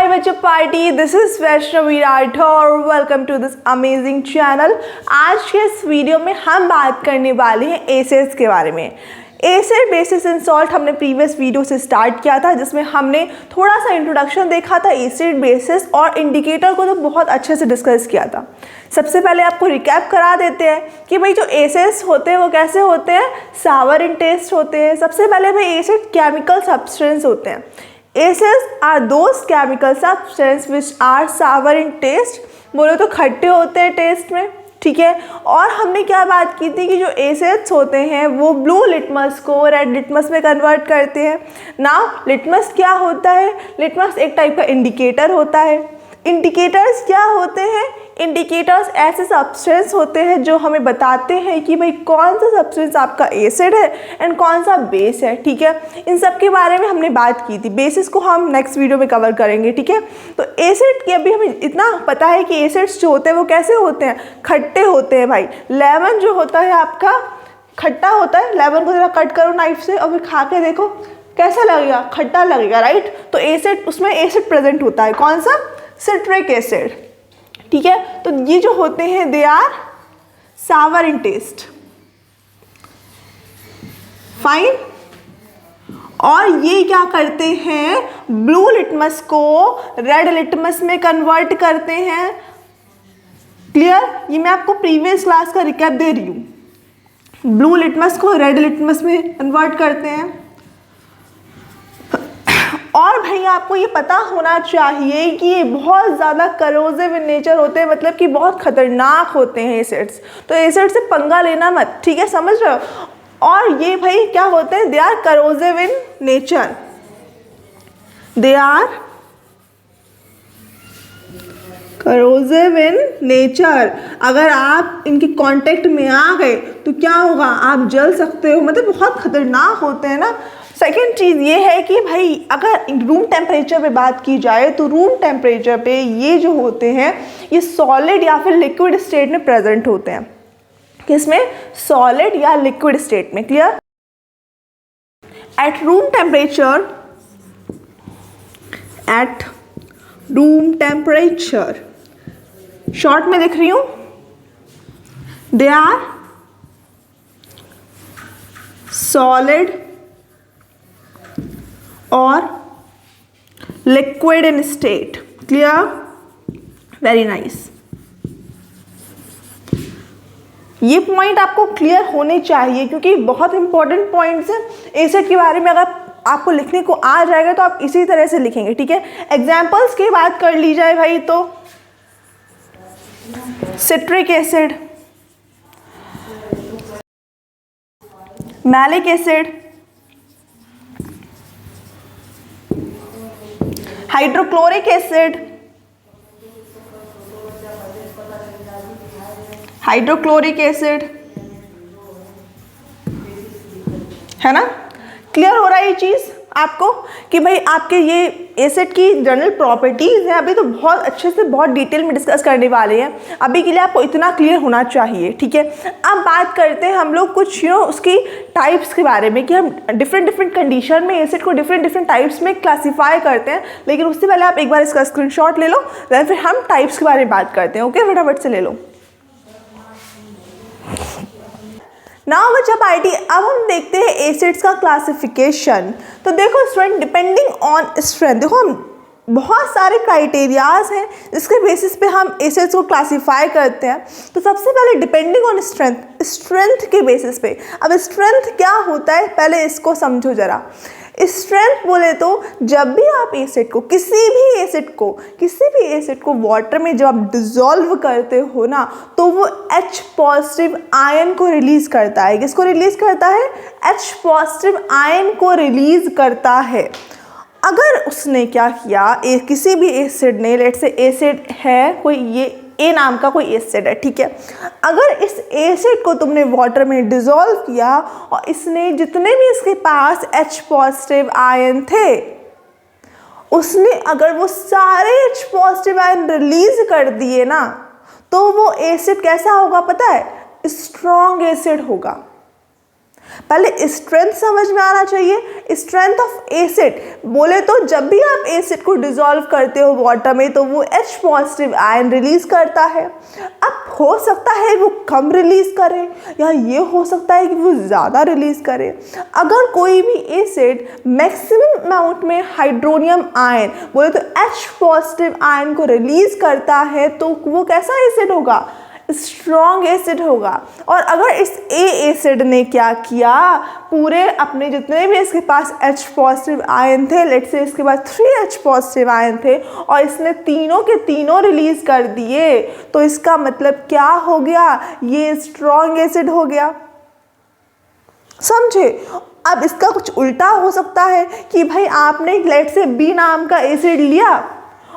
बच्चों party, this is Vaishnavi Rathore. Welcome to this amazing channel. आज के इस वीडियो में हम बात करने वाले हैं एसिड्स के बारे में। एसिड बेसिस एंड सॉल्ट हमने प्रीवियस वीडियो से स्टार्ट किया था, जिसमें हमने थोड़ा सा इंट्रोडक्शन देखा था एसिड बेसिस और इंडिकेटर को तो बहुत अच्छे से डिस्कस किया था। सबसे पहले आपको रिकैप करा देते हैं कि भाई जो एसिड्स होते हैं वो कैसे होते हैं, सावर इन टेस्ट होते हैं। सबसे पहले भाई एसिड केमिकल सब्सटेंस होते हैं। Acids are those chemical substances which are sour in taste। बोलो तो खट्टे होते हैं टेस्ट में, ठीक है। और हमने क्या बात की थी कि जो एसिड्स होते हैं वो ब्लू लिटमस को रेड लिटमस में कन्वर्ट करते हैं। नाउ लिटमस क्या होता है? लिटमस एक टाइप का इंडिकेटर होता है। इंडिकेटर्स क्या होते हैं? इंडिकेटर्स ऐसे सब्सटेंस होते हैं जो हमें बताते हैं कि भाई कौन सा सब्सटेंस आपका एसिड है एंड कौन सा बेस है, ठीक है। इन सब के बारे में हमने बात की थी। बेसिस को हम नेक्स्ट वीडियो में कवर करेंगे, ठीक है। तो एसिड के अभी हमें इतना पता है कि एसिड्स जो होते हैं वो कैसे होते हैं, खट्टे होते हैं भाई। लेमन जो होता है आपका खट्टा होता है। लेमन को जरा कट करो नाइफ से और फिर खा के देखो कैसा लगेगा, खट्टा लगेगा, राइट। तो एसिड, उसमें एसिड प्रेजेंट होता है, कौन सा? सिट्रिक एसिड, ठीक है। तो ये जो होते हैं they are sour in taste, fine. और ये क्या करते हैं, ब्लू लिटमस को रेड लिटमस में कन्वर्ट करते हैं। क्लियर? ये मैं आपको प्रीवियस क्लास का रिकैप दे रही हूँ। ब्लू लिटमस को रेड लिटमस में कन्वर्ट करते हैं। और भाई आपको ये पता होना चाहिए कि ये बहुत ज़्यादा करोसिव इन नेचर होते हैं, मतलब कि बहुत खतरनाक होते हैं एसिड्स। तो एसिड से पंगा लेना मत, ठीक है, समझ रहे हो। और ये भाई क्या होते हैं, they are corrosive in nature, they are corrosive in nature. अगर आप इनके कांटेक्ट में आ गए तो क्या होगा, आप जल सकते हो, मतलब बहुत खतरनाक होते हैं ना। सेकेंड चीज़ ये है कि भाई अगर रूम टेम्परेचर पे बात की जाए तो रूम टेम्परेचर पे ये जो होते हैं ये सॉलिड या फिर लिक्विड स्टेट में प्रेजेंट होते हैं। किसमें? सॉलिड या लिक्विड स्टेट में। Clear? At room temperature, at room temperature, short में लिख रही हूं, दे आर सॉलिड और liquid in state. Clear? Very nice. ये पॉइंट आपको क्लियर होने चाहिए क्योंकि बहुत इंपॉर्टेंट पॉइंट्स हैं एसिड के बारे में। अगर आपको लिखने को आ जाएगा तो आप इसी तरह से लिखेंगे, ठीक है। एग्जाम्पल्स की बात कर ली जाए भाई तो citric acid, malic acid, hydrochloric acid, hydrochloric acid, है ना। क्लियर हो रहा है ये चीज आपको कि भाई आपके ये एसिड की जनरल प्रॉपर्टीज हैं। अभी तो बहुत अच्छे से बहुत डिटेल में डिस्कस करने वाले हैं। अभी के लिए आपको इतना क्लियर होना चाहिए, ठीक है। अब बात करते हैं हम लोग कुछ उसकी टाइप्स के बारे में कि हम डिफरेंट कंडीशन में एसिड को डिफरेंट टाइप्स में क्लासीफाई करते हैं। लेकिन उससे पहले आप एक बार इसका स्क्रीनशॉट ले लो, फिर हम टाइप्स के बारे में बात करते हैं। ओके, फटाफट से ले लो। नाउ बच्चा पार्टी, अब हम देखते हैं एसिड्स का क्लासिफिकेशन। तो देखो स्टूडेंट, डिपेंडिंग ऑन स्ट्रेंथ, देखो हम बहुत सारे क्राइटेरियाज हैं जिसके बेसिस पे हम एसिड्स को क्लासिफाई करते हैं। तो सबसे पहले डिपेंडिंग ऑन स्ट्रेंथ, स्ट्रेंथ के बेसिस पे। अब स्ट्रेंथ क्या होता है पहले इसको समझो जरा। स्ट्रेंथ बोले तो जब भी आप एसिड को, किसी भी एसिड को वाटर में जब आप डिसॉल्व करते हो ना, तो वो H पॉजिटिव आयन को रिलीज करता है। किसको रिलीज करता है? H पॉजिटिव आयन को रिलीज करता है। अगर उसने क्या किया, किसी भी एसिड ने, लेट्स से एसिड है कोई, ये ए नाम का कोई एसिड है, ठीक है। अगर इस एसिड को तुमने वाटर में डिसॉल्व किया और इसने जितने भी इसके पास H पॉजिटिव आयन थे, उसने अगर वो सारे H पॉजिटिव आयन रिलीज कर दिए ना, तो वो एसिड कैसा होगा पता है? स्ट्रॉन्ग एसिड होगा। पहले स्ट्रेंथ समझ में आना चाहिए। स्ट्रेंथ ऑफ एसिड बोले तो जब भी आप एसिड को डिसॉल्व करते हो वाटर में तो वो H पॉजिटिव आयन रिलीज करता है। अब हो सकता है वो कम रिलीज करे या ये हो सकता है कि वो ज़्यादा रिलीज करे। अगर कोई भी एसिड मैक्सिमम अमाउंट में हाइड्रोनियम आयन बोले तो H पॉजिटिव आयन को रिलीज करता है तो वो कैसा एसिड होगा? स्ट्रॉन्ग एसिड होगा। और अगर इस ए एसिड ने क्या किया, पूरे अपने जितने भी इसके पास H पॉजिटिव आयन थे, लेट्स से इसके पास 3H पॉजिटिव आयन थे और इसने तीनों के तीनों रिलीज कर दिए, तो इसका मतलब क्या हो गया? ये स्ट्रॉन्ग एसिड हो गया। समझे? अब इसका कुछ उल्टा हो सकता है कि भाई आपने लेट्स से बी नाम का एसिड लिया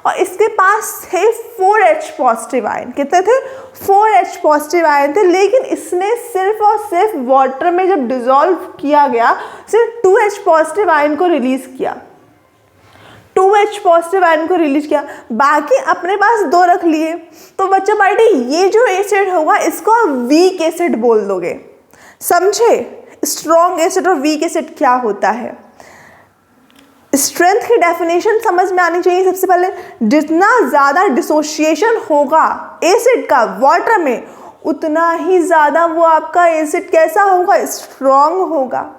और इसके पास थे 4H पॉजिटिव आयन। कितने थे? 4H पॉजिटिव आयन थे, लेकिन इसने सिर्फ और सिर्फ वाटर में जब डिसॉल्व किया गया सिर्फ 2H पॉजिटिव आयन को रिलीज किया, 2H पॉजिटिव आयन को रिलीज किया, बाकी अपने पास 2 रख लिए। तो बच्चा पार्टी ये जो एसिड होगा इसको आप वीक एसिड बोल दोगे। समझे? स्ट्रॉन्ग एसिड और वीक एसिड क्या होता है? स्ट्रेंथ की डेफिनेशन समझ में आनी चाहिए। सबसे पहले जितना ज़्यादा डिसोसिएशन होगा एसिड का वाटर में उतना ही ज़्यादा वो आपका एसिड कैसा होगा? स्ट्रॉन्ग होगा।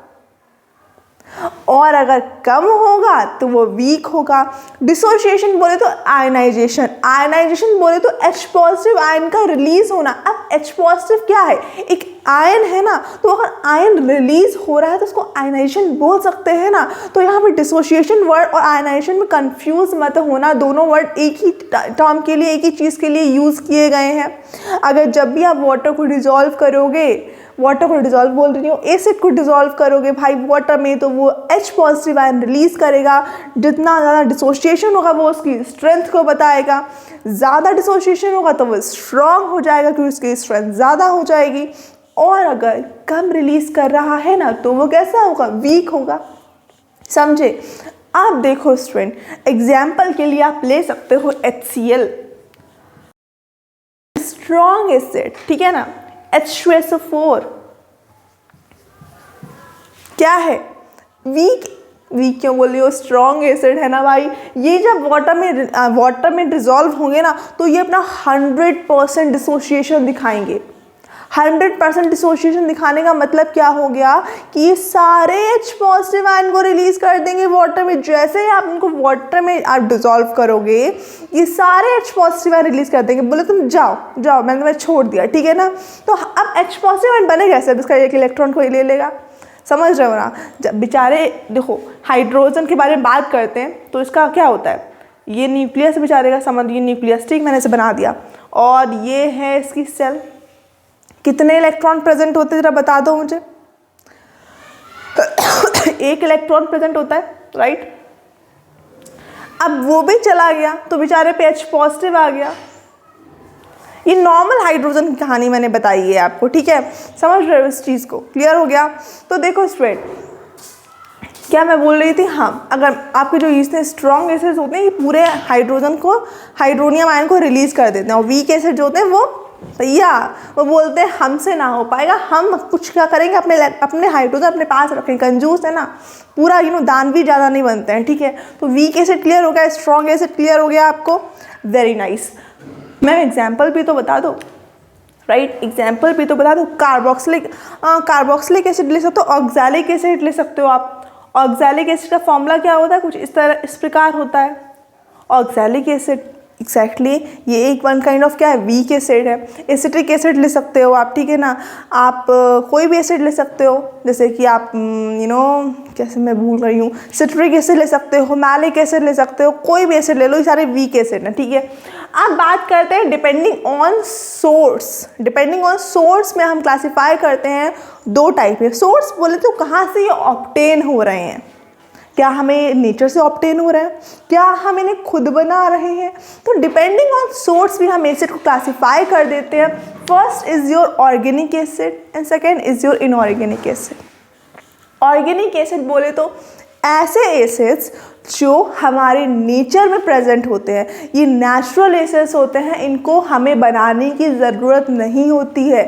और अगर कम होगा तो वो वीक होगा। डिसोसिएशन बोले तो आयनाइजेशन, आयनाइजेशन बोले तो H पॉजिटिव आयन का रिलीज होना। अब H पॉजिटिव क्या है? एक आयन है ना, तो अगर आयन रिलीज हो रहा है तो उसको आयनाइजेशन बोल सकते हैं ना। तो यहाँ पे डिसोसिएशन वर्ड और आयनाइजेशन में कंफ्यूज मत होना, दोनों वर्ड एक ही टर्म के लिए, एक ही चीज़ के लिए यूज़ किए गए हैं। अगर जब भी आप वाटर को डिसॉल्व करोगे, वाटर को डिसॉल्व बोल रही हूँ, एसिड को डिसॉल्व करोगे भाई वाटर में, तो वो H पॉजिटिव आयन रिलीज करेगा। जितना ज़्यादा डिसोसिएशन होगा वो उसकी स्ट्रेंथ को बताएगा। ज़्यादा डिसोसिएशन होगा तो वो स्ट्रॉन्ग हो जाएगा क्योंकि उसकी स्ट्रेंथ ज़्यादा हो जाएगी। और अगर कम रिलीज कर रहा है ना तो वो कैसा होगा? वीक होगा। समझे? आप देखो स्टूडेंट, एग्जाम्पल के लिए आप ले सकते हो HCl, स्ट्रॉन्ग एसिड, ठीक है ना। H2SO4 क्या है? वीक। वीक क्यों बोल रही हो? स्ट्रॉन्ग एसिड है ना भाई। ये जब वाटर में डिसॉल्व होंगे ना तो ये अपना 100% डिसोसिएशन दिखाएंगे। 100% डिसोसिएशन दिखाने का मतलब क्या हो गया कि ये सारे H पॉजिटिव आयन को रिलीज कर देंगे वाटर में। जैसे ही आप इनको वाटर में आप डिसॉल्व करोगे ये सारे H पॉजिटिव आयन रिलीज कर देंगे। बोले तुम जाओ जाओ, मैंने तुम्हें छोड़ दिया, ठीक है ना। तो अब H पॉजिटिव आयन बने कैसे? इसका एक इलेक्ट्रॉन को ले लेगा। समझ रहे हो ना? जब बेचारे देखो हाइड्रोजन के बारे में बात करते हैं तो इसका क्या होता है? ये न्यूक्लियस बेचारे का, समझ, ये न्यूक्लियस, ठीक, मैंने इसे बना दिया। और ये है इसकी सेल। कितने इलेक्ट्रॉन प्रेजेंट होते हैं जरा बता दो मुझे? एक इलेक्ट्रॉन प्रेजेंट होता है, राइट। अब वो भी चला गया तो बेचारे पे H पॉजिटिव आ गया। ये नॉर्मल हाइड्रोजन की कहानी मैंने बताई है आपको, ठीक है। समझ रहे हो इस चीज़ को? क्लियर हो गया? तो देखो स्टूडेंट, क्या मैं बोल रही थी, हाँ, अगर आपके जो इसमें स्ट्रॉन्ग एसिड्स होते हैं ये पूरे हाइड्रोजन को, हाइड्रोनियम आयन को रिलीज कर देते हैं, और वीक एसिड जो होते हैं वो भैया वो बोलते हैं हमसे ना हो पाएगा, हम कुछ क्या करेंगे, अपने हाइड्रोजन अपने पास रखें, कंजूस है ना, पूरा दान भी ज़्यादा नहीं बनते हैं, ठीक है। तो वीक एसिड क्लियर हो गया, स्ट्रॉन्ग एसिड क्लियर हो गया आपको, वेरी नाइस। मैम एग्जाम्पल भी तो बता दो, राइट, एग्जाम्पल भी तो बता दो। कार्बोक्सिलिक एसिड ले सकते हो, ऑक्सैलिक एसिड ले सकते हो आप। ऑक्सैलिक एसिड का फॉर्मूला क्या होता है? कुछ इस प्रकार होता है। ऑक्सैलिक एसिड एग्जैक्टली ये एक वन काइंड ऑफ क्या है, वीक एसिड है। एसिट्रिक एसिड ले सकते हो आप, ठीक है ना। आप कोई भी एसिड ले सकते हो, जैसे कि आप कैसे मैं भूल रही हूँ, सिट्रिक एसिड ले सकते हो, मैलिक एसिड ले सकते हो, कोई भी एसिड ले लो, ये सारे वीक एसिड हैं, ठीक है। अब बात करते हैं depending on source. Depending on source में हम क्लासीफाई करते हैं दो टाइप है। सोर्स बोले तो कहाँ से ये ऑब्टेन हो रहे हैं, क्या हमें नेचर से ऑब्टेन हो रहा है, क्या हम इन्हें खुद बना रहे हैं। तो डिपेंडिंग ऑन सोर्स भी हम एसिड को क्लासीफाई कर देते हैं। First is your organic acid and second is your inorganic acid. Organic acid बोले तो ऐसे एसिड्स जो हमारे नेचर में प्रेजेंट होते हैं, ये नेचुरल एसिड्स होते हैं, इनको हमें बनाने की ज़रूरत नहीं होती है।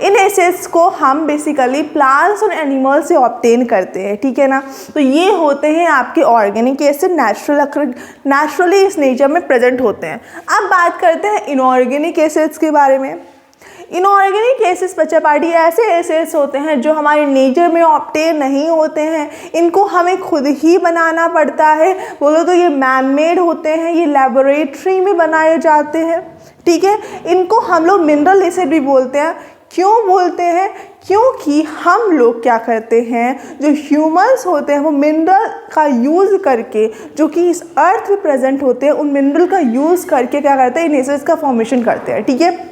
इन एसिड्स को हम बेसिकली प्लांट्स और एनिमल्स से ऑब्टेन करते हैं, ठीक है ना। तो ये होते हैं आपके ऑर्गेनिक एसिड, नेचुरली इस नेचर में प्रेजेंट होते हैं। अब बात करते हैं इनऑर्गेनिक एसिड्स के बारे में। इनऑर्गेनिक एसिड्स बच्चा पार्टी ऐसे एसिड्स होते हैं जो हमारे नेचर में ऑब्टेन नहीं होते हैं, इनको हमें खुद ही बनाना पड़ता है। बोलो तो ये मैन मेड होते हैं, ये लेबोरेटरी में बनाए जाते हैं, ठीक है। इनको हम लोग मिनरल एसिड भी बोलते हैं। क्यों बोलते हैं? क्योंकि हम लोग क्या करते हैं, जो ह्यूमंस होते हैं वो मिनरल का यूज़ करके, जो कि इस अर्थ में प्रेजेंट होते हैं, उन मिनरल का यूज़ करके क्या करते हैं, इन एसिड्स का फॉर्मेशन करते हैं, ठीक है।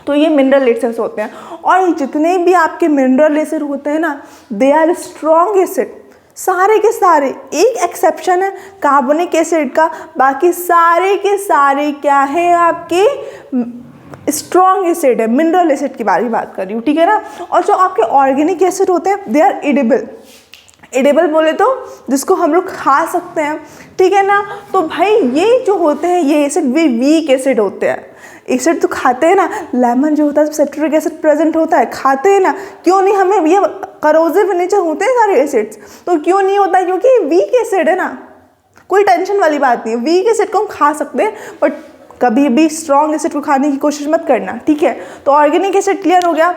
तो ये मिनरल एसिड्स होते हैं। और जितने भी आपके मिनरल एसिड होते हैं ना, दे आर स्ट्रॉन्ग एसिड, सारे के सारे। एक एक्सेप्शन है कार्बोनिक एसिड का, बाकी सारे के सारे क्या है, आपके स्ट्रॉन्ग एसिड है। मिनरल एसिड के बारे में बात कर रही हूँ, ठीक है ना। और जो आपके ऑर्गेनिक एसिड होते हैं, दे आर एडिबल। एडिबल बोले तो जिसको हम लोग खा सकते हैं, ठीक है ना। तो भाई ये जो होते हैं ये एसिड वे वीक एसिड होते हैं। एसिड तो खाते हैं ना, लेमन जो होता है सिट्रिक एसिड प्रेजेंट होता है, खाते हैं ना। क्यों नहीं, हमें ये करोसिव नेचर होते हैं सारे एसिड्स, तो क्यों नहीं होता है, क्योंकि वीक एसिड है ना, कोई टेंशन वाली बात नहीं है। वीक एसिड को हम खा सकते हैं, बट कभी भी स्ट्रॉन्ग एसिड को खाने की कोशिश मत करना, ठीक है। तो ऑर्गेनिक एसिड क्लियर हो गया।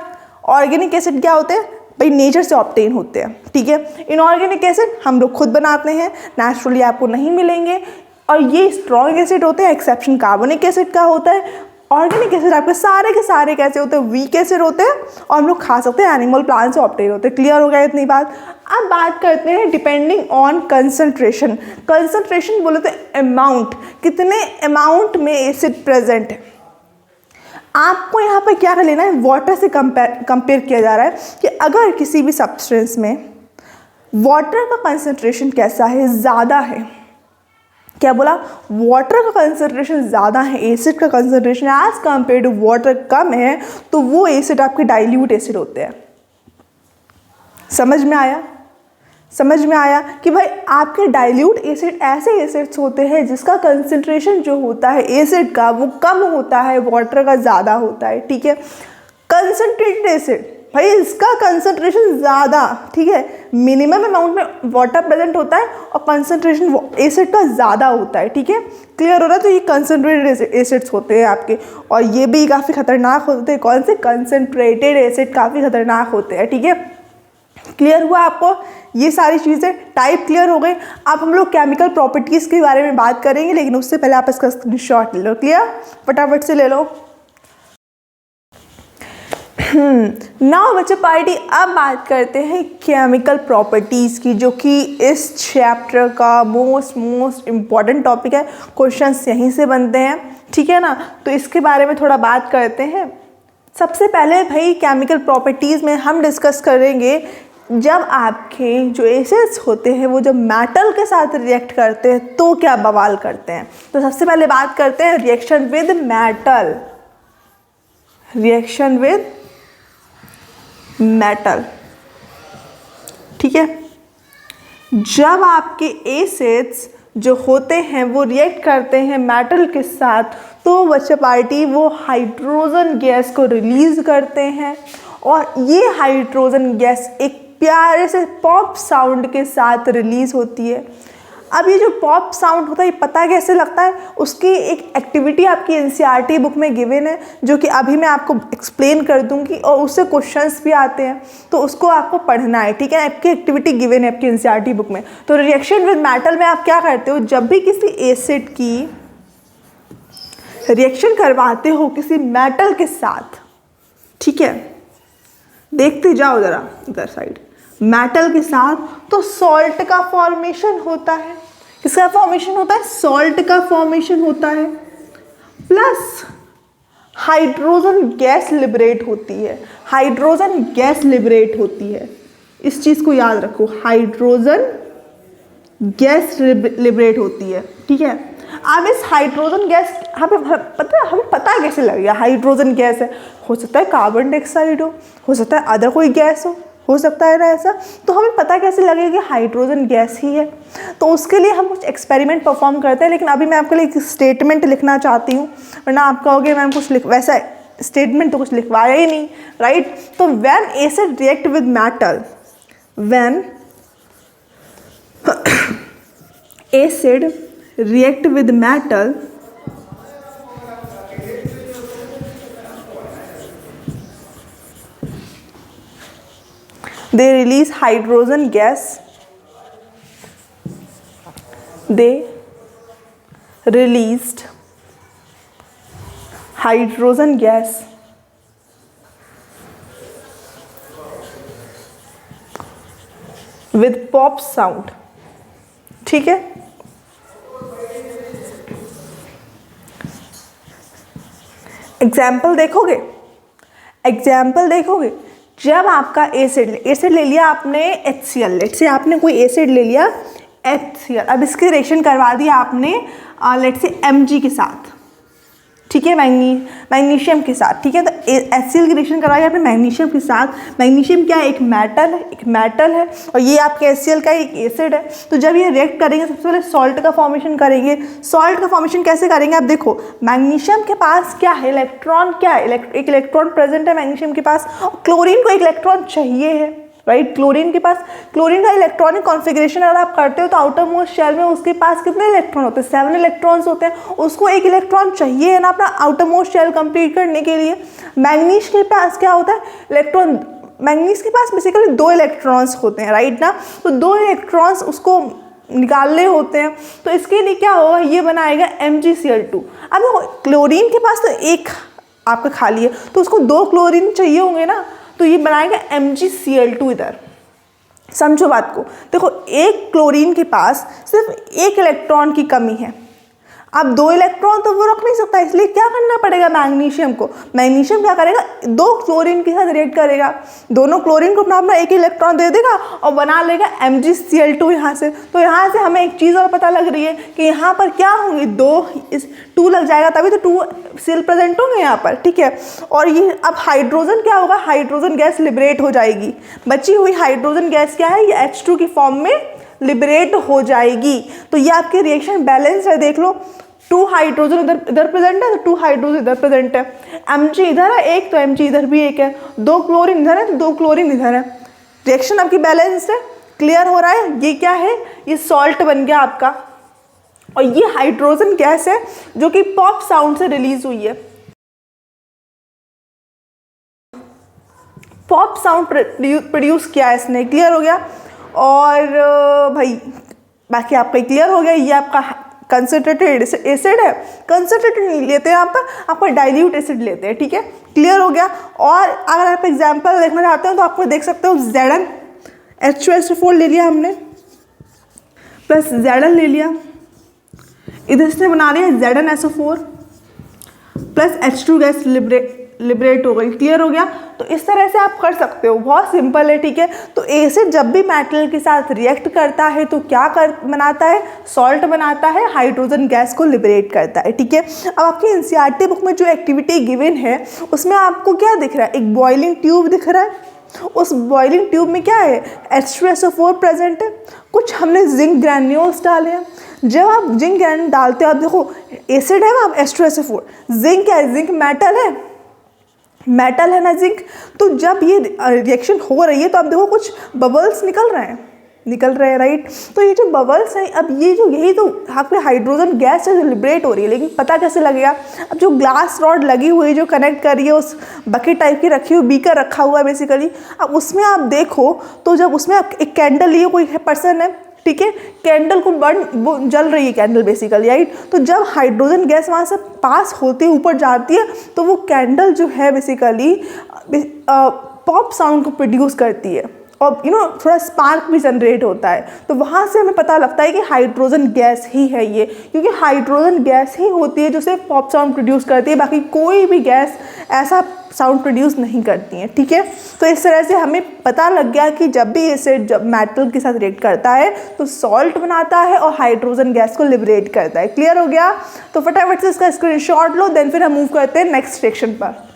ऑर्गेनिक एसिड क्या होते हैं भाई, नेचर से ऑब्टेन होते हैं, ठीक है। इनऑर्गेनिक एसिड हम लोग खुद बनाते हैं, नेचुरली आपको नहीं मिलेंगे। और ये स्ट्रॉन्ग एसिड होते हैं, एक्सेप्शन कार्बोनिक एसिड का होता है। ऑर्गेनिक एसिड आपके सारे के सारे कैसे होते हैं, वीक एसिड होते हैं, और हम लोग खा सकते हैं, एनिमल प्लांट से ऑब्टेन होते हैं। क्लियर हो गया इतनी बात। अब बात करते हैं डिपेंडिंग ऑन कंसंट्रेशन। कंसंट्रेशन बोले तो अमाउंट, कितने अमाउंट में एसिड प्रेजेंट है। आपको यहाँ पर क्या कर लेना है, वाटर से कंपेयर किया जा रहा है कि अगर किसी भी सब्सटेंस में वाटर का कंसंट्रेशन कैसा है, ज़्यादा है। क्या बोला, वाटर का कंसंट्रेशन ज़्यादा है, एसिड का concentration as compare to water कम है, तो वो एसिड आपके डाइल्यूट एसिड होते हैं। समझ में आया? समझ में आया कि भाई आपके डाइल्यूट एसिड ऐसे एसिड्स होते हैं जिसका कंसंट्रेशन जो होता है एसिड का वो कम होता है, वाटर का ज़्यादा होता है, ठीक है। कंसंट्रेटेड एसिड भाई इसका कंसंट्रेशन ज़्यादा, ठीक है, मिनिमम अमाउंट में वाटर प्रेजेंट होता है और कंसंट्रेशन एसिड का ज़्यादा होता है, ठीक है। क्लियर हो रहा है? तो ये कंसंट्रेटेड एसिड्स होते हैं आपके, और ये भी काफ़ी खतरनाक होते हैं। कौन से? कंसंट्रेटेड एसिड काफ़ी खतरनाक होते हैं, ठीक है। क्लियर हुआ आपको? ये सारी चीज़ें टाइप क्लियर हो गई। अब हम लोग केमिकल प्रॉपर्टीज़ के बारे में बात करेंगे, लेकिन उससे पहले आप इसका स्क्रीनशॉट ले लो। क्लियर? फटाफट से ले लो। नाउ बच्चे पार्टी, अब बात करते हैं केमिकल प्रॉपर्टीज़ की, जो कि इस चैप्टर का मोस्ट इम्पॉर्टेंट टॉपिक है। क्वेश्चंस यहीं से बनते हैं, ठीक है ना। तो इसके बारे में थोड़ा बात करते हैं। सबसे पहले भाई केमिकल प्रॉपर्टीज़ में हम डिस्कस करेंगे जब आपके जो एसिड्स होते हैं वो जब मेटल के साथ रिएक्ट करते हैं तो क्या बवाल करते हैं। तो सबसे पहले बात करते हैं reaction with metal. Reaction with metal, ठीक है। जब आपके एसिड्स जो होते हैं वो रिएक्ट करते हैं मेटल के साथ, तो बच्चे पार्टी वो हाइड्रोजन गैस को रिलीज करते हैं, और ये हाइड्रोजन गैस एक प्यारे से पॉप साउंड के साथ रिलीज होती है। अब ये जो पॉप साउंड होता है ये पता कैसे लगता है, उसकी एक एक्टिविटी आपकी एनसीईआरटी बुक में गिवन है, जो कि अभी मैं आपको एक्सप्लेन कर दूंगी, और उससे क्वेश्चंस भी आते हैं, तो उसको आपको पढ़ना है, ठीक है। आपकी एक्टिविटी गिवन है आपकी एनसीईआरटी बुक में। तो रिएक्शन विद मेटल में आप क्या करते हो, जब भी किसी एसिड की रिएक्शन करवाते हो किसी मेटल के साथ, ठीक है, देखते जाओ ज़रा इधर साइड, मेटल के साथ, तो सॉल्ट का फॉर्मेशन होता है। किसका फॉर्मेशन होता है? सॉल्ट का फॉर्मेशन होता है, प्लस हाइड्रोजन गैस लिबरेट होती है। हाइड्रोजन गैस लिबरेट होती है, इस चीज़ को याद रखो, हाइड्रोजन गैस लिबरेट होती है, ठीक है। अब इस हाइड्रोजन गैस हमें पता कैसे लगेगा हाइड्रोजन गैस है? हो सकता है कार्बन डाइऑक्साइड हो सकता है अदर कोई गैस हो सकता है ना ऐसा। तो हमें पता कैसे लगेगा कि हाइड्रोजन गैस ही है? तो उसके लिए हम कुछ एक्सपेरिमेंट परफॉर्म करते हैं, लेकिन अभी मैं आपके लिए एक स्टेटमेंट लिखना चाहती हूँ, वरना आप कहोगे मैम कुछ वैसा स्टेटमेंट तो कुछ लिखवाया ही नहीं, राइट। तो when acid react with metal, when acid react with metal, they release hydrogen gas, they released hydrogen gas with pop sound, ठीक है। एग्जाम्पल देखोगे, एग्जाम्पल देखोगे, जब आपका एसिड ले लिया आपने HCl, लेट से आपने कोई एसिड ले लिया HCl, अब इसकी रिएक्शन करवा दिया आपने लेट से Mg के साथ, ठीक है, मैग्नीशियम के साथ, ठीक है। तो HCl की रिएक्शन करवाई आपने मैग्नीशियम के साथ। मैग्नीशियम क्या है, एक मेटल है, एक मेटल है, और ये आपके HCl का एक एसिड है। तो जब ये रिएक्ट करेंगे सबसे पहले सॉल्ट का फॉर्मेशन करेंगे। सॉल्ट का फॉर्मेशन कैसे करेंगे, आप देखो मैग्नीशियम के पास क्या है, इलेक्ट्रॉन क्या है, एक इलेक्ट्रॉन प्रेजेंट है मैग्नीशियम के पास, और क्लोरीन को एक इलेक्ट्रॉन चाहिए है, राइट। क्लोरीन के पास, क्लोरीन का इलेक्ट्रॉनिक कॉन्फ़िगरेशन अगर आप करते हो तो आउटर मोस्ट शेल में उसके पास कितने इलेक्ट्रॉन होते हैं, 7 इलेक्ट्रॉन्स होते हैं। उसको एक इलेक्ट्रॉन चाहिए है ना अपना आउटर मोस्ट शेल कंप्लीट करने के लिए। मैग्नीज के पास क्या होता है, इलेक्ट्रॉन, मैग्नीज के पास बेसिकली 2 इलेक्ट्रॉन्स होते हैं, राइट ना। तो 2 इलेक्ट्रॉन्स उसको निकालने होते हैं, तो इसके लिए क्या होगा, ये बनाएगा MgCl2। अब क्लोरीन के पास तो एक आपका खाली है, तो उसको 2 क्लोरीन चाहिए होंगे ना, तो ये बनाएगा MgCl2 इधर। समझो बात को, देखो एक क्लोरीन के पास सिर्फ 1 इलेक्ट्रॉन की कमी है। अब 2 इलेक्ट्रॉन तो वो रख नहीं सकता, इसलिए क्या करना पड़ेगा मैग्नीशियम को, मैग्नीशियम क्या करेगा, 2 क्लोरीन के साथ रिएक्ट करेगा, दोनों क्लोरीन को अपना अपना 1 इलेक्ट्रॉन दे देगा और बना लेगा MgCl2 यहाँ से। तो यहाँ से हमें एक चीज़ और पता लग रही है कि यहाँ पर क्या होंगे, 2 लग जाएगा, तभी तो 2 सेल प्रेजेंट होंगे यहाँ पर, ठीक है। और ये अब हाइड्रोजन क्या होगा, हाइड्रोजन गैस लिबरेट हो जाएगी। बची हुई हाइड्रोजन गैस क्या है, ये H2 की फॉर्म में लिबरेट हो जाएगी। तो ये आपके रिएक्शन बैलेंस है, देख लो 2 हाइड्रोजन इधर प्रेजेंट है, तो 2 हाइड्रोजन इधर प्रेजेंट है, Mg इधर है एक, तो Mg इधर भी एक है, 2 क्लोरीन इधर है तो 2 क्लोरीन इधर है। रिएक्शन आपकी बैलेंस है, क्लियर हो रहा है। ये क्या है, ये सॉल्ट बन गया आपका, और ये हाइड्रोजन गैस है जो कि पॉप साउंड से रिलीज हुई है। पॉप साउंड प्रोड्यूस किया है इसने, क्लियर हो गया। और भाई बाकी आपका क्लियर हो गया, ये आपका कंसनट्रेटेड एसिड है, कंसनट्रेटेड नहीं लेते हैं यहाँ पर, आपका डाइल्यूट एसिड लेते हैं, ठीक है, क्लियर हो गया। और अगर आप एग्जांपल देखना चाहते हो तो आपको देख सकते हो ZnH2SO4 ले लिया हमने, प्लस Zn ले लिया, इधर से बना रहे हैं ZnSO4 plus H2 gas liberate हो गई, क्लियर हो गया। तो इस तरह से आप कर सकते हो, बहुत सिंपल है, ठीक है। तो एसिड जब भी मेटल के साथ रिएक्ट करता है तो क्या बनाता है, सॉल्ट बनाता है, हाइड्रोजन गैस को लिबरेट करता है, ठीक है। अब आपकी NCERT बुक में जो एक्टिविटी गिवन है उसमें आपको क्या दिख रहा है, एक बॉइलिंग ट्यूब दिख रहा है, उस बॉइलिंग ट्यूब में क्या है, H2SO4 प्रेजेंट है, कुछ हमने जिंक ग्रैन्यूल्स डाले हैं। जब आप जिंक ग्रैन्यूल डालते हो, आप देखो एसिड है वहाँ H2SO4, जिंक क्या है, जिंक मेटल है, मेटल है ना जिंक। तो जब ये रिएक्शन हो रही है तो आप देखो कुछ बबल्स निकल रहे हैं, राइट। तो ये जो बबल्स हैं, अब ये जो यही तो आपके हाइड्रोजन गैस है जो लिबरेट हो रही है, लेकिन पता कैसे लगेगा, अब जो ग्लास रॉड लगी हुई है जो कनेक्ट कर रही है, उस बकेट टाइप की रखी हुई, बीकर रखा हुआ है बेसिकली, अब उसमें आप देखो तो जब उसमें आप एक कैंडल लिए कोई पर्सन है, ठीक है, कैंडल को वो जल रही है कैंडल बेसिकली, राइट। तो जब हाइड्रोजन गैस वहाँ से पास होती है, ऊपर जाती है, तो वो कैंडल जो है बेसिकली पॉप साउंड को प्रोड्यूस करती है, और थोड़ा स्पार्क भी जनरेट होता है। तो वहाँ से हमें पता लगता है कि हाइड्रोजन गैस ही है ये, क्योंकि हाइड्रोजन गैस ही होती है जो सिर्फ पॉप साउंड प्रोड्यूस करती है, बाकी कोई भी गैस ऐसा साउंड प्रोड्यूस नहीं करती है, ठीक है। तो इस तरह से हमें पता लग गया कि जब भी एसिड जब मेटल के साथ रिएक्ट करता है तो सॉल्ट बनाता है और हाइड्रोजन गैस को लिबरेट करता है, क्लियर हो गया। तो फटाफट से इसका स्क्रीनशॉट लो, देन फिर हम मूव करते हैं नेक्स्ट सेक्शन पर।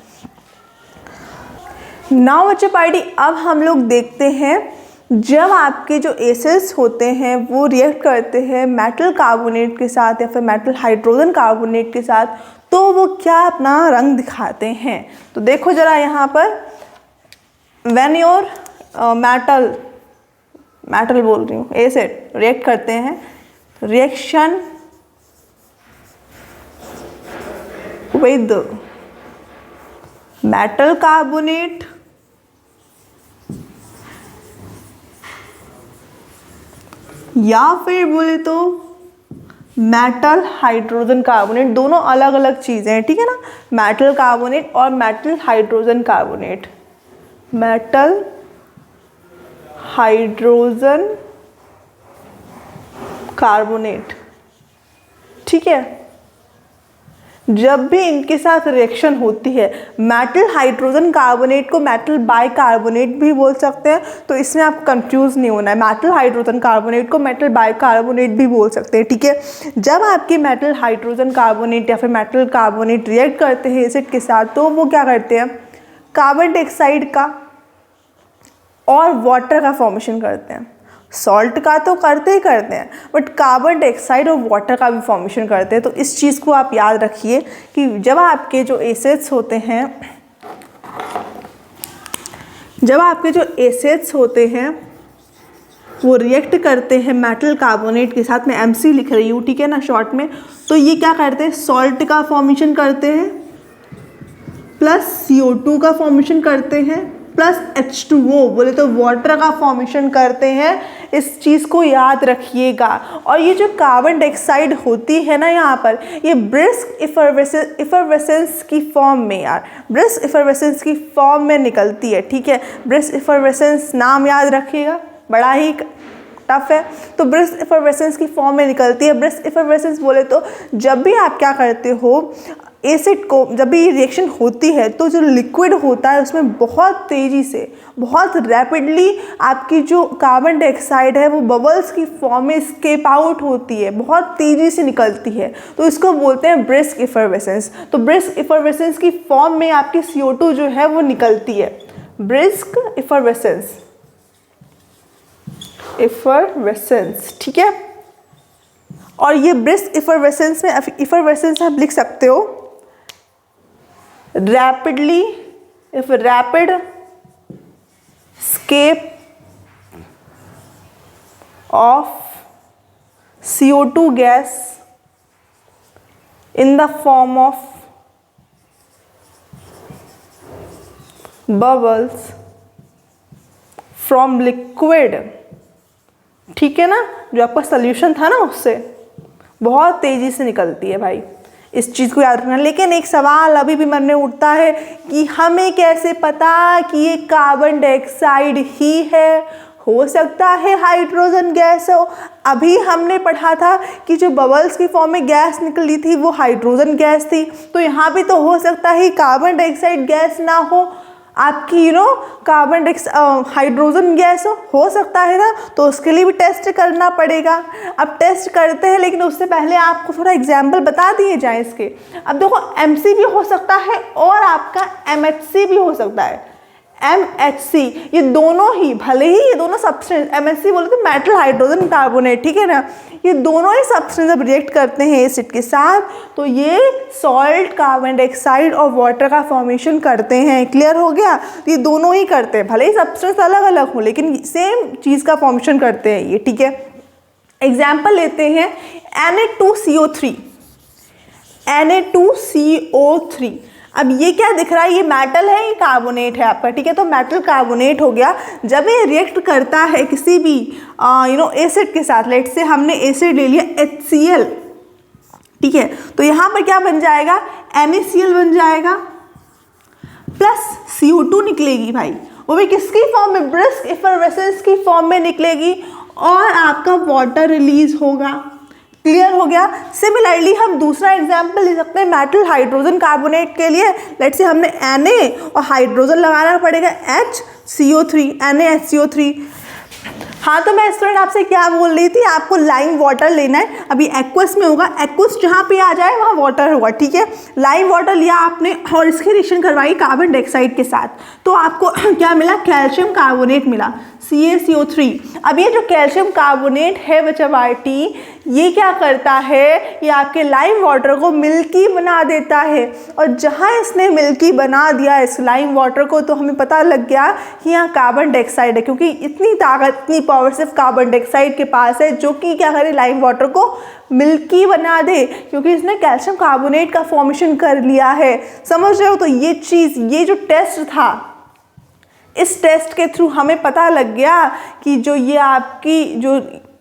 नाउ बच्चे पार्टी, अब हम लोग देखते हैं जब आपके जो एसिड्स होते हैं वो रिएक्ट करते हैं मेटल कार्बोनेट के साथ या फिर मेटल हाइड्रोजन कार्बोनेट के साथ, तो वो क्या अपना रंग दिखाते हैं। तो देखो ज़रा यहाँ पर, व्हेन योर मेटल बोल रही हूँ, एसिड रिएक्ट करते हैं, रिएक्शन विद मेटल कार्बोनेट या फिर बोले तो मेटल हाइड्रोजन कार्बोनेट, दोनों अलग अलग चीज़ें हैं, ठीक है ना। मेटल कार्बोनेट और metal hydrogen carbonate, metal hydrogen carbonate, ठीक है। जब भी इनके साथ रिएक्शन होती है, मेटल हाइड्रोजन कार्बोनेट को मेटल बाइकार्बोनेट भी बोल सकते हैं, तो इसमें आपको कंफ्यूज नहीं होना है। मेटल हाइड्रोजन कार्बोनेट को मेटल बाइकार्बोनेट भी बोल सकते हैं, ठीक है। जब आपके मेटल हाइड्रोजन कार्बोनेट या फिर मेटल कार्बोनेट रिएक्ट करते हैं एसिड के साथ, तो वो क्या करते हैं, कार्बन डाइऑक्साइड का और वाटर का फॉर्मेशन करते हैं। सॉल्ट का तो करते ही करते हैं, बट कार्बन डाइऑक्साइड और वाटर का भी फॉर्मेशन करते हैं। तो इस चीज़ को आप याद रखिए कि जब आपके जो एसिड्स होते हैं, वो रिएक्ट करते हैं मेटल कार्बोनेट के साथ, मैं MC लिख रही हूँ, ठीक है ना, शॉर्ट में। तो ये क्या करते हैं, सॉल्ट का फॉर्मेशन करते हैं प्लस CO2 का फॉर्मेशन करते हैं प्लस H2O, बोले तो वाटर का फॉर्मेशन करते हैं। इस चीज़ को याद रखिएगा। और ये जो कार्बन डाइऑक्साइड होती है ना, यहाँ पर ये ब्रिस्क इफरवेसेंस की फॉर्म में, ब्रिस्क इफरवेसेंस की फॉर्म में निकलती है, ठीक है। ब्रिस्क इफरवेसेंस नाम याद रखिएगा, बड़ा ही टफ है। तो ब्रिस्क इफरवेसेंस की फॉर्म में निकलती है। ब्रिस्क इफरवेसेंस बोले तो जब भी आप क्या करते हो, एसिड को जब भी रिएक्शन होती है, तो जो लिक्विड होता है उसमें बहुत तेज़ी से, बहुत रैपिडली आपकी जो कार्बन डाइऑक्साइड है वो बबल्स की फॉर्म में स्केप आउट होती है, बहुत तेज़ी से निकलती है। तो इसको बोलते हैं ब्रिस्क इफरवेसेंस। तो ब्रिस्क इफरवेसेंस की फॉर्म में आपकी CO2 जो है वो निकलती है, ब्रिस्क इफरवेसेंस, ठीक है। और ये ब्रिस्क इफरवेसेंस में इफरवेसेंस आप लिख सकते हो rapidly, if rapid escape of CO2 gas in the form of bubbles from liquid, ठीक है ना, जो आपका सोल्यूशन था ना उससे बहुत तेज़ी से निकलती है भाई, इस चीज़ को याद रखना। लेकिन एक सवाल अभी भी मन में उठता है कि हमें कैसे पता कि ये कार्बन डाइऑक्साइड ही है, हो सकता है हाइड्रोजन गैस हो। अभी हमने पढ़ा था कि जो बबल्स की फॉर्म में गैस निकली थी वो हाइड्रोजन गैस थी, तो यहाँ भी तो हो सकता है कार्बन डाइऑक्साइड गैस ना हो, आपकी कार्बन हाइड्रोजन गैस हो सकता है ना। तो उसके लिए भी टेस्ट करना पड़ेगा। अब टेस्ट करते हैं, लेकिन उससे पहले आपको थोड़ा एग्जाम्पल बता दिए जाए इसके। अब देखो MC भी हो सकता है और आपका MHC भी हो सकता है। MHC ये दोनों ही, भले ही ये दोनों सब्सटेंस, MHC बोले तो मेटल हाइड्रोजन कार्बोनेट, ठीक है ना, ये दोनों ही सब्सटेंस जब रिएक्ट करते हैं एसिड के साथ, तो ये सॉल्ट, कार्बन डाइऑक्साइड और वाटर का फॉर्मेशन करते हैं। क्लियर हो गया। तो ये दोनों ही करते हैं, भले ही सब्सटेंस अलग अलग हो, लेकिन सेम चीज़ का फॉर्मेशन करते हैं ये, ठीक है। एग्जाम्पल लेते हैं Na2CO3। Na2CO3, अब ये क्या दिख रहा है, ये मेटल है, ये कार्बोनेट है आपका, ठीक है। तो मेटल कार्बोनेट हो गया। जब ये रिएक्ट करता है किसी भी एसिड के साथ, लेट से हमने एसिड ले लिया HCl, ठीक है, तो यहाँ पर क्या बन जाएगा, NaCl बन जाएगा प्लस CO2 निकलेगी भाई, वो भी किसकी फॉर्म में, ब्रिस्क इफरवेसेंस की फॉर्म में निकलेगी, और आपका वाटर रिलीज होगा। क्लियर हो गया। सिमिलरली हम दूसरा एग्जाम्पल ले सकते हैं मेटल हाइड्रोजन कार्बोनेट के लिए। लेट्स से हमने Na और हाइड्रोजन लगाना पड़ेगा HCO3, NaHCO3। हाँ, तो मैं स्टूडेंट आपसे क्या बोल रही थी, आपको लाइम वाटर लेना है। अभी एक्वस में होगा, एक्वस जहाँ पे आ जाए वहाँ वाटर होगा, ठीक है। लाइम वाटर लिया आपने और इसकी रिएक्शन करवाई कार्बन डाइऑक्साइड के साथ, तो आपको क्या मिला, कैल्शियम कार्बोनेट मिला। CaCO3। अब ये जो कैल्शियम कार्बोनेट है बच्चा बाटी, ये क्या करता है, ये आपके लाइम वाटर को मिल्की बना देता है। और जहाँ इसने मिल्की बना दिया इस लाइम वाटर को, तो हमें पता लग गया कि यहाँ कार्बन डाइऑक्साइड है, क्योंकि इतनी ताकत, इतनी पावर सिर्फ कार्बन डाइऑक्साइड के पास है, जो कि क्या करे, लाइम वाटर को मिल्की बना दे, क्योंकि इसने कैल्शियम कार्बोनेट का फॉर्मेशन कर लिया है। समझ रहे हो? तो ये चीज़, ये जो टेस्ट था, इस टेस्ट के थ्रू हमें पता लग गया कि जो ये आपकी जो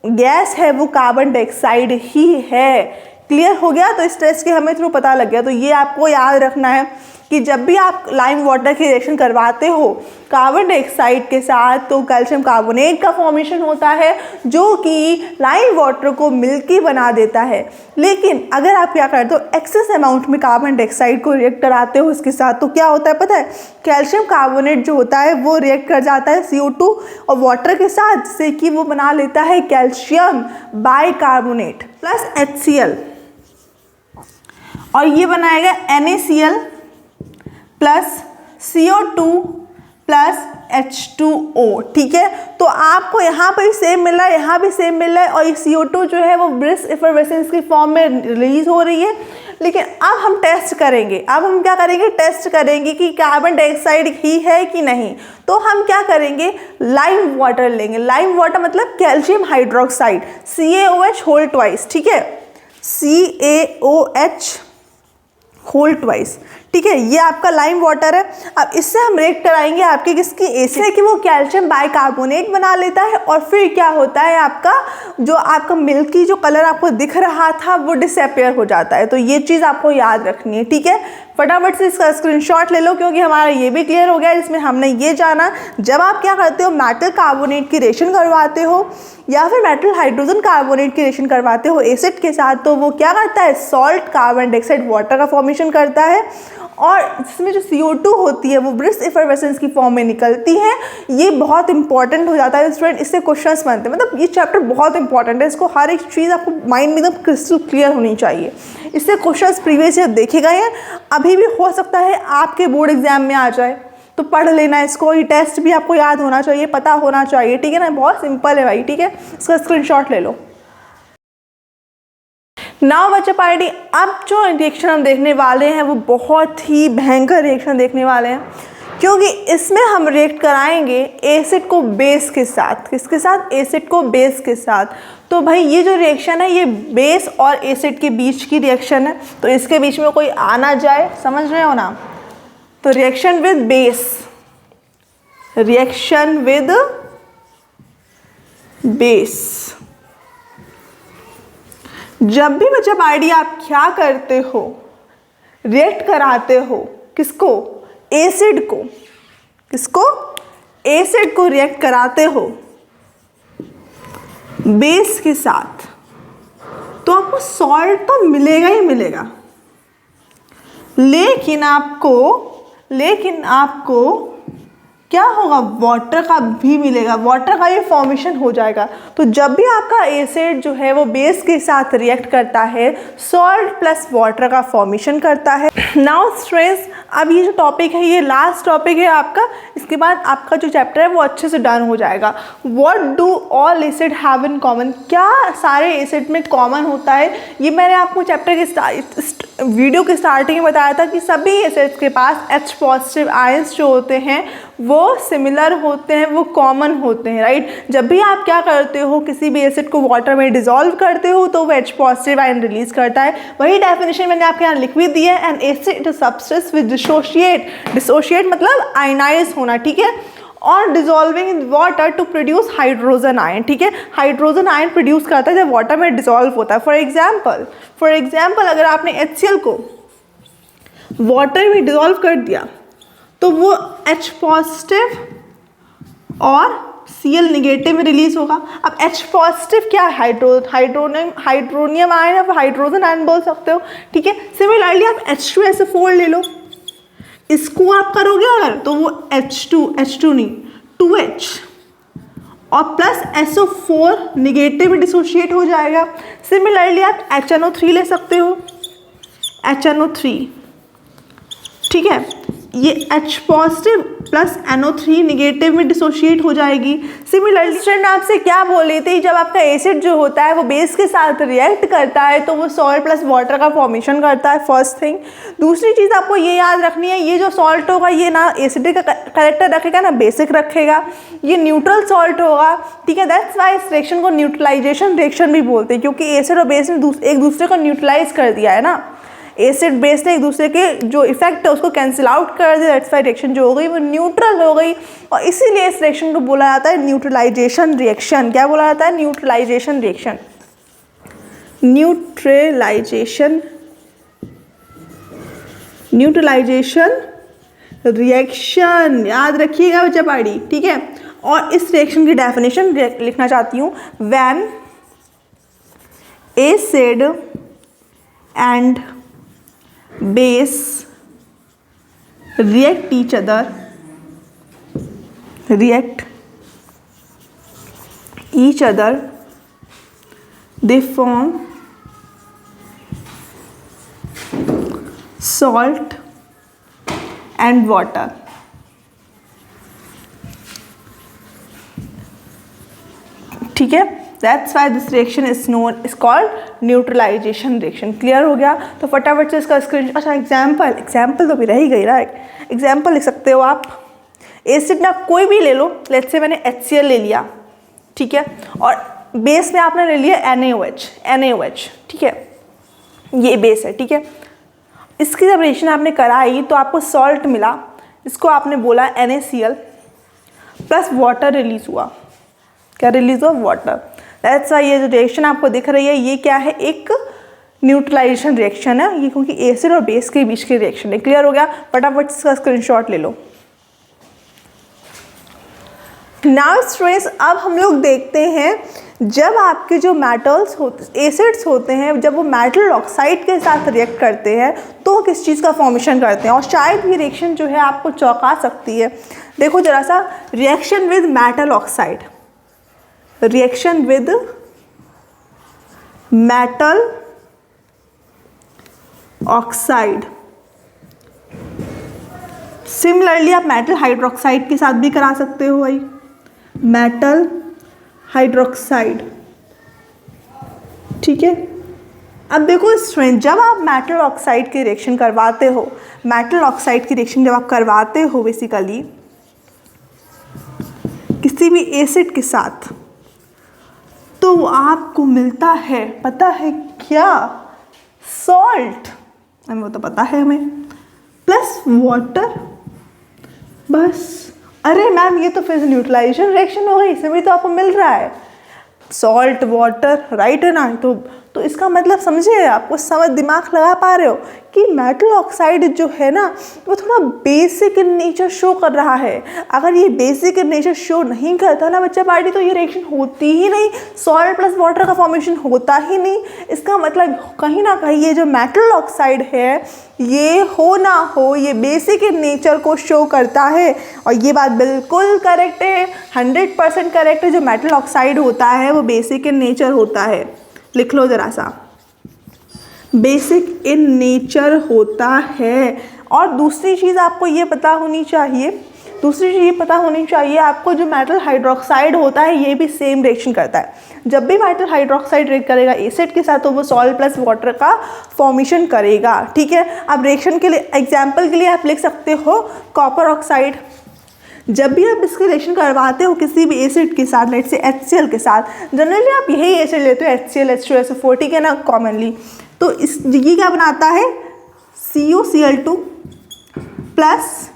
गैस है वो कार्बन डाइऑक्साइड ही है। क्लियर हो गया? तो इस टेस्ट के हमें थ्रू पता लग गया। तो ये आपको याद रखना है कि जब भी आप लाइम वाटर की रिएक्शन करवाते हो कार्बन डाइऑक्साइड के साथ, तो कैल्शियम कार्बोनेट का फॉर्मेशन होता है, जो कि लाइम वाटर को मिल्की बना देता है। लेकिन अगर आप क्या करते हो, एक्सेस अमाउंट में कार्बन डाइऑक्साइड को रिएक्ट कराते हो इसके साथ, तो क्या होता है पता है, कैल्शियम कार्बोनेट जो होता है वो रिएक्ट कर जाता है CO2 और वाटर के साथ, जिससे कि वो बना लेता है कैल्शियम बाइकार्बोनेट प्लस HCl, और ये बनाएगा NaCl plus CO2 plus H2O। ठीक है, तो आपको यहाँ पर सेम मिल रहा है, यहाँ भी सेम मिल रहा है, और ये CO2 जो है वो ब्रिस्क एफरवेसेंस की फॉर्म में रिलीज हो रही है। लेकिन अब हम टेस्ट करेंगे, अब हम क्या करेंगे, टेस्ट करेंगे कि कार्बन डाइऑक्साइड ही है कि नहीं। तो हम क्या करेंगे, लाइम वाटर लेंगे। लाइम वाटर मतलब calcium hydroxide, CaOH whole twice. ठीक है, CaOH होल ट्वाइस। ठीक है, ये आपका लाइम वाटर है। अब इससे हम रिएक्ट कराएंगे आपके किसकी, एसिड, कि वो कैल्शियम बाइकार्बोनेट बना लेता है, और फिर क्या होता है, आपका जो आपका मिल्की जो कलर आपको दिख रहा था वो डिसअपियर हो जाता है। तो ये चीज़ आपको याद रखनी है। ठीक है, फटाफट से इसका स्क्रीनशॉट ले लो, क्योंकि हमारा ये भी क्लियर हो गया जिसमें हमने ये जाना, जब आप क्या करते हो, मेटल कार्बोनेट की रिएक्शन करवाते हो या फिर मेटल हाइड्रोजन कार्बोनेट की रिएक्शन करवाते हो एसिड के साथ, तो वो क्या करता है, सॉल्ट कार्बन डाइऑक्साइड वाटर का फॉर्मेशन करता है, और जिसमें जो CO2 होती है वो ब्रिस्क एफरवेसेंस की फॉर्म में निकलती है। ये बहुत इंपॉर्टेंट हो जाता है स्टूडेंट, इससे क्वेश्चंस बनते हैं। मतलब ये चैप्टर बहुत इंपॉर्टेंट है, इसको हर एक चीज़ आपको माइंड में एकदम क्रिस्टल क्लियर होनी चाहिए। इससे क्वेश्चंस प्रीवियस ईयर देखे गए हैं, अभी भी हो सकता है आपके बोर्ड एग्जाम में आ जाए, तो पढ़ लेना इसको। ये टेस्ट भी आपको याद होना चाहिए, पता होना चाहिए। ठीक है ना, बहुत सिंपल है भाई। ठीक है, इसका स्क्रीनशॉट ले लो। नाउ बच्चा पार्टी, अब जो रिएक्शन हम देखने वाले हैं वो बहुत ही भयंकर रिएक्शन देखने वाले हैं, क्योंकि इसमें हम रिएक्ट कराएंगे एसिड को बेस के साथ। किसके साथ, एसिड को बेस के साथ। तो भाई ये जो रिएक्शन है ये बेस और एसिड के बीच की रिएक्शन है, तो इसके बीच में कोई आना जाए, समझ रहे हो ना। तो reaction with base, reaction with base. जब भी बच्चा पार्टी आप क्या करते हो, रिएक्ट कराते हो किसको, एसिड को। किसको, एसिड को रिएक्ट कराते हो बेस के साथ, तो आपको सॉल्ट तो मिलेगा ही मिलेगा, लेकिन आपको क्या होगा, वाटर का भी मिलेगा, वाटर का ये फॉर्मेशन हो जाएगा। तो जब भी आपका एसिड जो है वो बेस के साथ रिएक्ट करता है, सॉल्ट प्लस वाटर का फॉर्मेशन करता है। नाउ स्टूडेंट्स, अब ये जो टॉपिक है ये लास्ट टॉपिक है आपका, इसके बाद आपका जो चैप्टर है वो अच्छे से डन हो जाएगा। What do all acid have in common, क्या सारे एसिड में कॉमन होता है। ये मैंने आपको चैप्टर के वीडियो के स्टार्टिंग में बताया था कि सभी एसिड्स के पास H पॉजिटिव आयंस जो होते हैं वो सिमिलर होते हैं, वो कॉमन होते हैं, राइट। जब भी आप क्या करते हो, किसी भी एसिड को वाटर में डिसॉल्व करते हो तो वो H पॉजिटिव आयन रिलीज करता है। वही डेफिनेशन मैंने आपके यहाँ लिख भी दी है। An acid substance with dissociate, dissociate मतलब आयनाइज होना, ठीक है, और dissolving in water to produce hydrogen ion. ठीक है, हाइड्रोजन आयन प्रोड्यूस करता है जब वाटर में डिजॉल्व होता है। फॉर एग्जाम्पल अगर आपने HCl को वाटर में डिजॉल्व कर दिया तो वो H पॉजिटिव और Cl निगेटिव में रिलीज होगा। अब H पॉजिटिव क्या है, हाइड्रोनियम आयन है, हाइड्रोजन आयन बोल सकते हो। ठीक है, सिमिलरली आप H2SO4 ले लो, इसको आप करोगे अगर तो वो H2 नहीं 2H और प्लस SO4 निगेटिव में डिसोशिएट हो जाएगा। सिमिलरली आप HNO3 ले सकते हो, HNO3। ठीक है, ये H positive plus NO3 negative में डिसोशिएट हो जाएगी। सिमिलरली स्टूडेंट आपसे क्या बोल रही थी, जब आपका एसिड जो होता है वो बेस के साथ रिएक्ट करता है तो वो सॉल्ट प्लस वाटर का फॉर्मेशन करता है, फर्स्ट थिंग। दूसरी चीज़ आपको ये याद रखनी है, ये जो सॉल्ट होगा ये ना एसिडिक का करेक्टर रखेगा ना बेसिक रखेगा, ये न्यूट्रल सॉल्ट होगा, ठीक है। दैट्स वाई इस रिएक्शन को न्यूट्रलाइजेशन रिएक्शन भी बोलते हैं, क्योंकि एसिड और बेस ने एक दूसरे को न्यूट्रलाइज कर दिया है ना, एसिड बेस ने एक दूसरे के जो इफेक्ट है उसको कैंसिल आउट कर दिया। दैट्स वाई रिएक्शन जो हो गई वो न्यूट्रल हो गई, और इसीलिए इस रिएक्शन को बोला जाता है न्यूट्रलाइजेशन रिएक्शन। क्या बोला जाता है? Neutralisation reaction. न्यूट्रलाइजेशन रिएक्शन याद रखिएगा बच्चा पाड़ी, ठीक है। और इस रिएक्शन की डेफिनेशन लिखना चाहती हूँ, when acid and base react each other, they form salt and water। ठीक है, that's why this reaction is called neutralization reaction. Clear हो गया? तो फटाफट से इसका स्क्रीन, अच्छा एग्जाम्पल तो भी रह ही गई, राइट। एग्जाम्पल लिख सकते हो आप, एसिड ना कोई भी ले लो, लेट्स से मैंने HCl ले लिया, ठीक है, और बेस में आपने ले लिया NaOH, ठीक है, ये बेस है, ठीक है। इसकी जब रिएक्शन आपने कराई तो आपको सॉल्ट मिला, इसको आपने बोला NaCl प्लस वाटर रिलीज हुआ। क्या रिलीज हुआ? वाटर। दैट्स वाई ये जो रिएक्शन आपको दिख रही है ये क्या है? एक न्यूट्रलाइजेशन रिएक्शन है ये, क्योंकि एसिड और बेस के बीच की रिएक्शन है। क्लियर हो गया? फटाफट इसका स्क्रीनशॉट ले लो। नाउ स्टूडेंट्स, अब हम लोग देखते हैं जब आपके जो मेटल्स होते, एसिड्स होते हैं, जब वो मेटल ऑक्साइड के साथ रिएक्ट करते हैं तो किस चीज़ का फॉर्मेशन करते हैं। और शायद ये रिएक्शन जो है आपको चौंका सकती है। देखो जरा सा, reaction with metal oxide, reaction with metal oxide. Similarly आप मेटल हाइड्रोक्साइड के साथ भी करा सकते हो भाई, मेटल हाइड्रोक्साइड, ठीक है। अब देखो स्टूडेंट, जब आप मेटल ऑक्साइड की रिएक्शन करवाते हो, मेटल ऑक्साइड की रिएक्शन जब आप करवाते हो बेसिकली किसी भी एसिड के साथ, तो आपको मिलता है, पता है क्या? सॉल्ट, वो तो पता है हमें, प्लस वाटर, बस। अरे मैम ये तो फिर न्यूट्रलाइजेशन रिएक्शन हो गई, इसमें भी तो आपको मिल रहा है सॉल्ट वाटर, राइट है ना। तो इसका मतलब समझे, आपको समझ दिमाग लगा पा रहे हो कि मेटल ऑक्साइड जो है ना वो थोड़ा बेसिक इन नेचर शो कर रहा है। अगर ये बेसिक इन नेचर शो नहीं करता ना बच्चा पार्टी, तो ये रिएक्शन होती ही नहीं, सॉल्ट प्लस वाटर का फॉर्मेशन होता ही नहीं। इसका मतलब कहीं ना कहीं ये जो मेटल ऑक्साइड है ये हो ना हो, ये बेसिक इन नेचर को शो करता है। और ये बात बिल्कुल करेक्ट है, 100% करेक्ट है। जो मेटल ऑक्साइड होता है वो बेसिक इन नेचर होता है। लिख लो जरा सा, बेसिक इन नेचर होता है। और दूसरी चीज़ आपको ये पता होनी चाहिए, आपको जो मेटल हाइड्रोक्साइड होता है ये भी सेम रिएक्शन करता है। जब भी मेटल हाइड्रोक्साइड रिएक्ट करेगा एसिड के साथ तो वो सॉल्ट प्लस वाटर का फॉर्मेशन करेगा, ठीक है। अब रिएक्शन के लिए, एग्जाम्पल के लिए आप लिख सकते हो कॉपर ऑक्साइड। जब भी आप इसके रिएक्शन करवाते हो किसी भी एसिड के साथ, लेट्स से HCl के साथ, जनरली आप यही एसिड लेते हो HCl, H2SO4, ठीक है ना, कॉमनली। तो ये क्या बनाता है? CuCl2 प्लस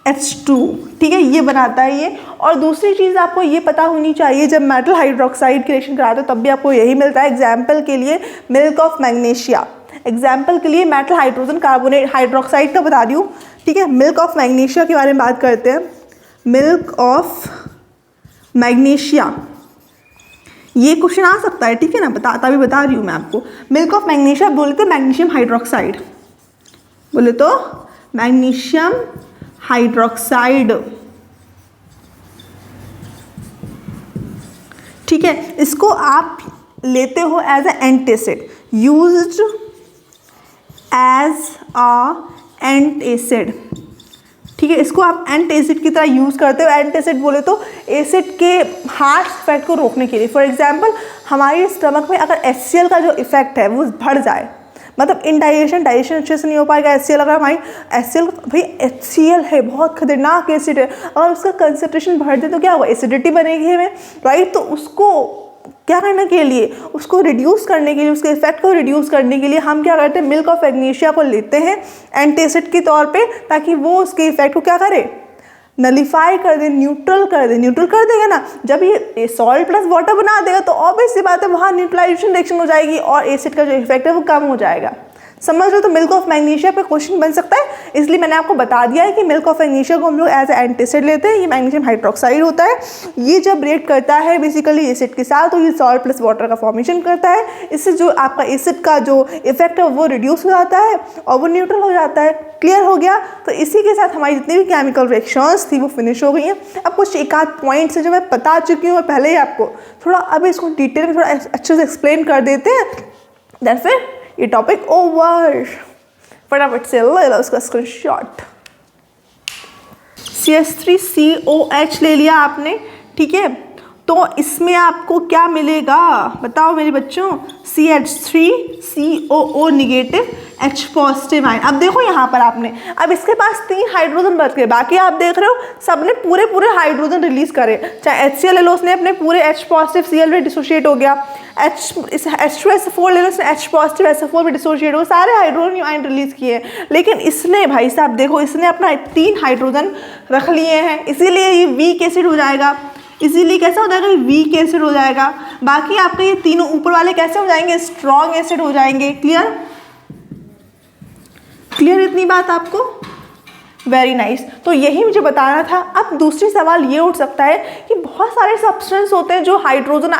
H2, ठीक है, ये बनाता है ये। और दूसरी चीज़ आपको ये पता होनी चाहिए, जब मेटल हाइड्रोक्साइड की रिएक्शन कराते हो तब भी आपको यही मिलता है। एग्जाम्पल के लिए मिल्क ऑफ मैग्नीशिया, एग्जाम्पल के लिए मेटल हाइड्रोजन कार्बोनेट हाइड्रोक्साइड का बता रही हूँ, ठीक है। मिल्क ऑफ मैग्नीशिया के बारे में बात करते हैं। मिल्क ऑफ मैग्नीशिया, ये क्वेश्चन आ सकता है, ठीक है ना, बता रही हूँ मैं आपको। मिल्क ऑफ मैग्नीशिया बोले तो मैग्नीशियम हाइड्रोक्साइड, बोले तो मैग्नीशियम हाइड्रोक्साइड, ठीक है। इसको आप लेते हो as a antacid, used as a antacid, ठीक है। इसको आप एंटी एसिड की तरह यूज़ करते हो। एंटी एसिड बोले तो एसिड के हार्श इफेक्ट को रोकने के लिए। फॉर एग्जांपल हमारे स्टमक में अगर HCl का जो इफेक्ट है वो बढ़ जाए, मतलब इंडाइजेशन अच्छे से नहीं हो पाएगा। HCl अगर हमारी भाई HCl है, बहुत खतरनाक एसिड है, अगर उसका कंसनट्रेशन बढ़ जाए तो क्या होगा, एसिडिटी बनेगी हमें, राइट। तो उसको क्या करने के लिए, उसको रिड्यूस करने के लिए, उसके इफेक्ट को रिड्यूस करने के लिए हम क्या करते हैं, मिल्क ऑफ मैग्नीशिया को लेते हैं एंटी एसिड के तौर पे, ताकि वो उसके इफेक्ट को क्या करे, नलीफाई कर दे, न्यूट्रल कर देगा ना। जब ये सॉल्ट प्लस वाटर बना देगा तो ऑब्वियस सी बात है वहाँ न्यूट्रलाइजेशन रिएक्शन हो जाएगी और एसिड का जो इफेक्ट है वो कम हो जाएगा। समझ लो। तो मिल्क ऑफ मैग्नीशिया पे क्वेश्चन बन सकता है, इसलिए मैंने आपको बता दिया है कि मिल्क ऑफ मैग्नीशिया को हम लोग एज ए एंटीएसिड लेते हैं। ये मैग्नीशियम हाइड्रोक्साइड होता है, ये जब रिएक्ट करता है बेसिकली एसिड के साथ तो ये सॉल्ट प्लस वाटर का फॉर्मेशन करता है। इससे जो आपका एसिड का जो इफेक्ट है वो रिड्यूस हो जाता है और वो न्यूट्रल हो जाता है। क्लियर हो गया। तो इसी के साथ हमारी जितनी भी केमिकल रिएक्शंस थी वो फिनिश हो गई हैं। अब कुछ एक आध पॉइंट्स हैं जो मैं बता चुकी हूँ पहले ही आपको, थोड़ा अब इसको डिटेल में थोड़ा अच्छे से एक्सप्लेन कर देते हैं, देन फिर ये टॉपिक ओवर। फटाफट से ले लो उसका स्क्रीनशॉट। CH3COH ले लिया आपने, ठीक है। तो इसमें आपको क्या मिलेगा बताओ मेरे बच्चों, CH3COO negative H positive ion. अब देखो यहाँ पर आपने, अब इसके पास 3 हाइड्रोजन बच गए, बाकी आप देख रहे हो सबने पूरे हाइड्रोजन रिलीज करे। चाहे HCl ले लो, उसने अपने पूरे H पॉजिटिव Cl में डिसोशिएट हो गया। H2SO4 ले लो, उसने H पॉजिटिव SO4 में डिसोशिएट हो, सारे हाइड्रोजन आयन रिलीज किए। लेकिन इसने भाई साहब देखो, इसने अपना 3 हाइड्रोजन रख लिए हैं, इसीलिए ये वीक एसिड हो जाएगा। इसीलिए कैसा हो जाएगा, वीक एसिड हो जाएगा। बाकी आपके ये तीनों ऊपर वाले कैसे हो जाएंगे, स्ट्रॉन्ग एसिड हो जाएंगे। क्लियर इतनी बात आपको, वेरी नाइस। तो यही मुझे बताना था। अब दूसरी सवाल ये उठ सकता है कि बहुत सारे सब्सटेंस होते हैं जो हाइड्रोजन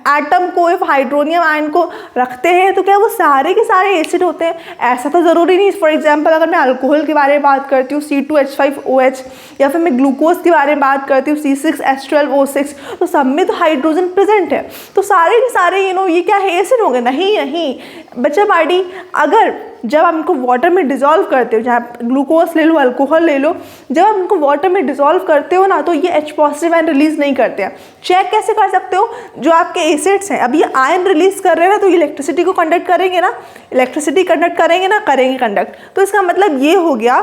एटम को, इफ हाइड्रोनियम आयन को रखते हैं तो क्या वो सारे के सारे एसिड होते हैं? ऐसा तो ज़रूरी नहीं। फॉर एग्जांपल अगर मैं अल्कोहल के बारे में बात करती हूँ C2H5OH, या फिर मैं ग्लूकोज के बारे में बात करती हूँ C6H12O6, तो सब में तो हाइड्रोजन प्रेजेंट है, तो सारे के सारे ये क्या है, एसिड होंगे? नहीं बच्चा पार्टी, अगर जब आप इनको वाटर में डिज़ोल्व करते हो, जहाँ ग्लूकोज ले लो, अल्कोहल ले लो, जब आप इनको वाटर में डिज़ोल्व करते हो ना तो ये H पॉजिटिव आयन रिलीज़ नहीं करते हैं। चेक कैसे कर सकते हो, जो आपके एसिड्स हैं अब ये आयन रिलीज़ कर रहे हैं तो इलेक्ट्रिसिटी को कंडक्ट करेंगे ना, करेंगे कंडक्ट। तो इसका मतलब ये हो गया,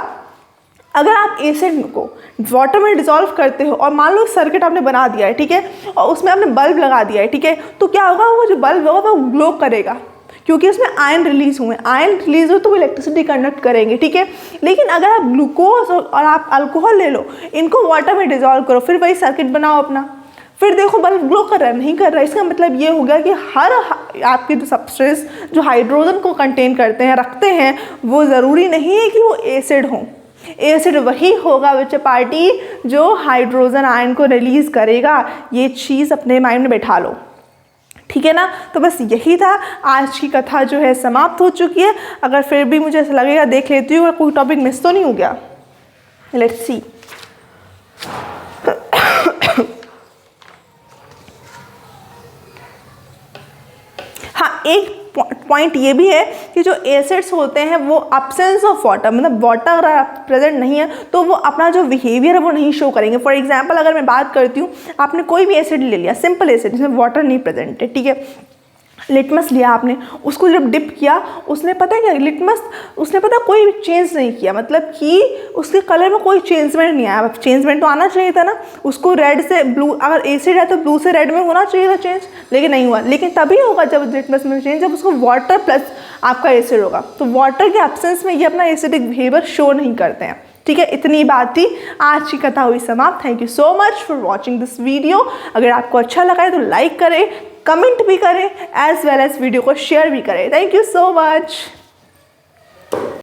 अगर आप एसिड को वाटर में डिज़ोल्व करते हो और मान लो सर्किट आपने बना दिया है, ठीक है, और उसमें आपने बल्ब लगा दिया है, ठीक है, तो क्या होगा, वो जो बल्ब होगा वो ग्लो करेगा क्योंकि उसमें आयन रिलीज हुए। आयन रिलीज हो तो वो इलेक्ट्रिसिटी कंडक्ट करेंगे, ठीक है। लेकिन अगर आप ग्लूकोज और आप अल्कोहल ले लो, इनको वाटर में डिज़ोल्व करो, फिर वही सर्किट बनाओ अपना, फिर देखो बल्ब ग्लो कर रहा है, नहीं कर रहा है। इसका मतलब ये हो गया कि हर आपके जो सब्सटेंस जो हाइड्रोजन को कंटेन करते हैं, रखते हैं, वो ज़रूरी नहीं है कि वो एसिड हों। एसिड वही होगा बच्चे पार्टी जो हाइड्रोजन आयन को रिलीज़ करेगा। ये चीज़ अपने माइंड में बैठा लो, ठीक है ना। तो बस यही था, आज की कथा जो है समाप्त हो चुकी है। अगर फिर भी मुझे ऐसा लगेगा, देख लेती हूँ कोई टॉपिक मिस तो नहीं हो गया। Let's see. हाँ, एक पॉइंट ये भी है कि जो एसिड्स होते हैं वो एब्सेंस ऑफ वाटर, मतलब वाटर अगर प्रेजेंट नहीं है तो वो अपना जो बिहेवियर है वो नहीं शो करेंगे। फॉर एग्जांपल अगर मैं बात करती हूँ, आपने कोई भी एसिड ले लिया, सिंपल एसिड जिसमें वाटर नहीं प्रेजेंट है, ठीक है, लिटमस लिया आपने, उसको जब डिप किया, उसने पता है क्या, लिटमस उसने पता कोई चेंज नहीं किया, मतलब कि उसके कलर में कोई चेंजमेंट नहीं आया। चेंजमेंट तो आना चाहिए था ना, उसको रेड से ब्लू, अगर एसिड है तो ब्लू से रेड में होना चाहिए था चेंज, लेकिन नहीं हुआ। लेकिन तभी होगा जब लिटमस में चेंज, जब उसको वाटर प्लस आपका एसिड होगा। तो वाटर के एब्सेंस में ये अपना एसिडिक बिहेवियर शो नहीं करते हैं, ठीक है। इतनी बात थी, आज की कथा हुई समाप्त। Thank you so much for watching this video. अगर आपको अच्छा लगा है तो लाइक करें, कमेंट भी करें, एज वेल एज वीडियो को शेयर भी करें। Thank you so much.